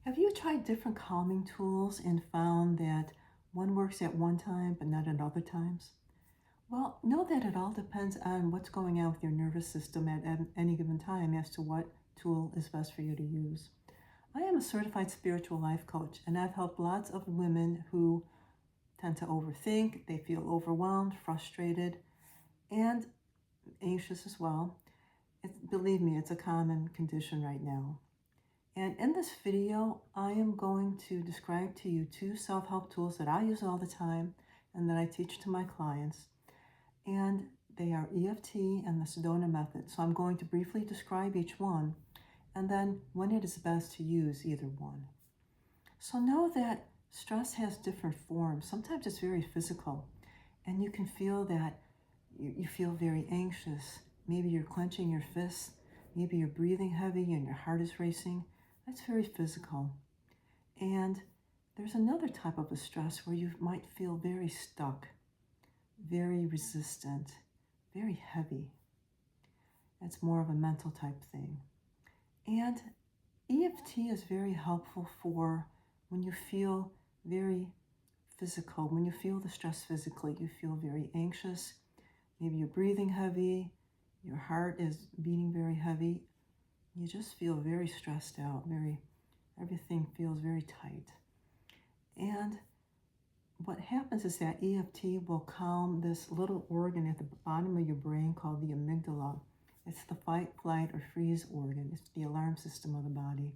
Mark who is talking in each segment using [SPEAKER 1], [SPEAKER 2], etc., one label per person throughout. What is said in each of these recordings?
[SPEAKER 1] Have you tried different calming tools and found that one works at one time but not at other times? Well, know that it all depends on what's going on with your nervous system at any given time as to what tool is best for you to use. I am a certified spiritual life coach, and I've helped lots of women who tend to overthink, they feel overwhelmed, frustrated, and anxious as well. Believe me, it's a common condition right now. And in this video, I am going to describe to you two self-help tools that I use all the time and that I teach to my clients. And they are EFT and the Sedona Method. So I'm going to briefly describe each one and then when it is best to use either one. So know that stress has different forms. Sometimes it's very physical and you can feel that you feel very anxious. Maybe you're clenching your fists. Maybe you're breathing heavy and your heart is racing. That's very physical. And there's another type of a stress where you might feel very stuck, very resistant, very heavy. That's more of a mental type thing. And EFT is very helpful for when you feel very physical, when you feel the stress physically, you feel very anxious, maybe you're breathing heavy, your heart is beating very heavy, you just feel very stressed out, everything feels very tight. And what happens is that EFT will calm this little organ at the bottom of your brain called the amygdala. It's the fight, flight, or freeze organ. It's the alarm system of the body.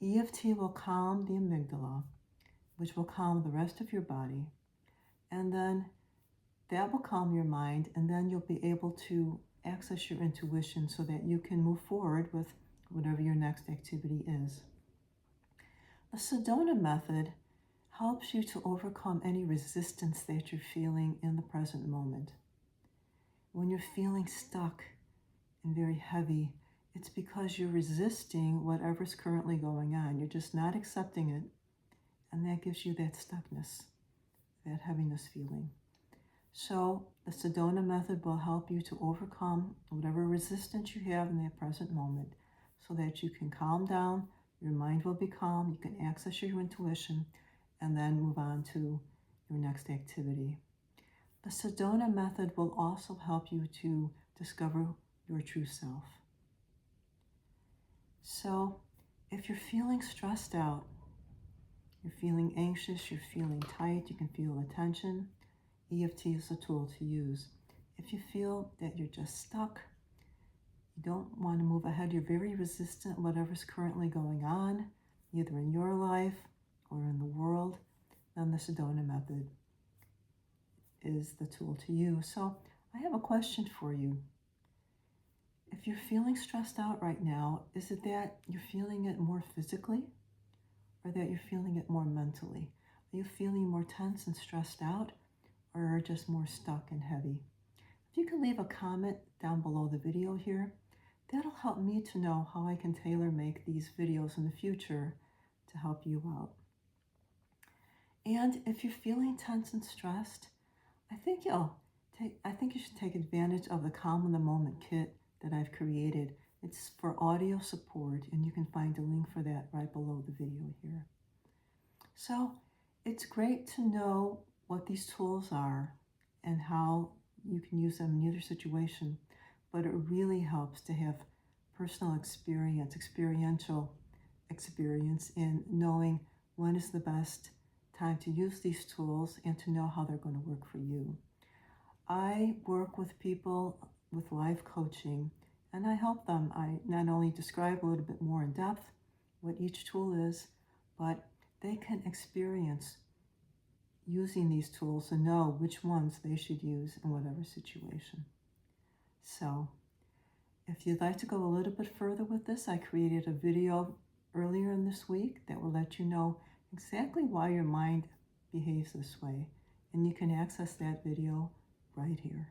[SPEAKER 1] EFT will calm the amygdala, which will calm the rest of your body. And then that will calm your mind, and then you'll be able to access your intuition so that you can move forward with whatever your next activity is. The Sedona Method helps you to overcome any resistance that you're feeling in the present moment. When you're feeling stuck and very heavy, it's because you're resisting whatever's currently going on. You're just not accepting it, and that gives you that stuckness, that heaviness feeling. So the Sedona Method will help you to overcome whatever resistance you have in that present moment so that you can calm down, your mind will be calm, you can access your intuition, and then move on to your next activity. The Sedona Method will also help you to discover your true self. So if you're feeling stressed out, you're feeling anxious, you're feeling tight, you can feel the tension, EFT is a tool to use. If you feel that you're just stuck, you don't want to move ahead, you're very resistant, whatever's currently going on, either in your life or in the world, then the Sedona Method is the tool to use. So I have a question for you. If you're feeling stressed out right now, is it that you're feeling it more physically or that you're feeling it more mentally? Are you feeling more tense and stressed out, or just more stuck and heavy? If you can leave a comment down below the video here, that'll help me to know how I can tailor make these videos in the future to help you out. And if you're feeling tense and stressed, I think you should take advantage of the Calm in the Moment kit that I've created. It's for audio support, and you can find a link for that right below the video here. So it's great to know what these tools are and how you can use them in either situation, but it really helps to have personal experiential experience in knowing when is the best time to use these tools and to know how they're going to work for you. I work with people with life coaching, and I help them. I not only describe a little bit more in depth what each tool is, but they can experience using these tools and know which ones they should use in whatever situation. So if you'd like to go a little bit further with this, I created a video earlier in this week that will let you know exactly why your mind behaves this way, and you can access that video right here.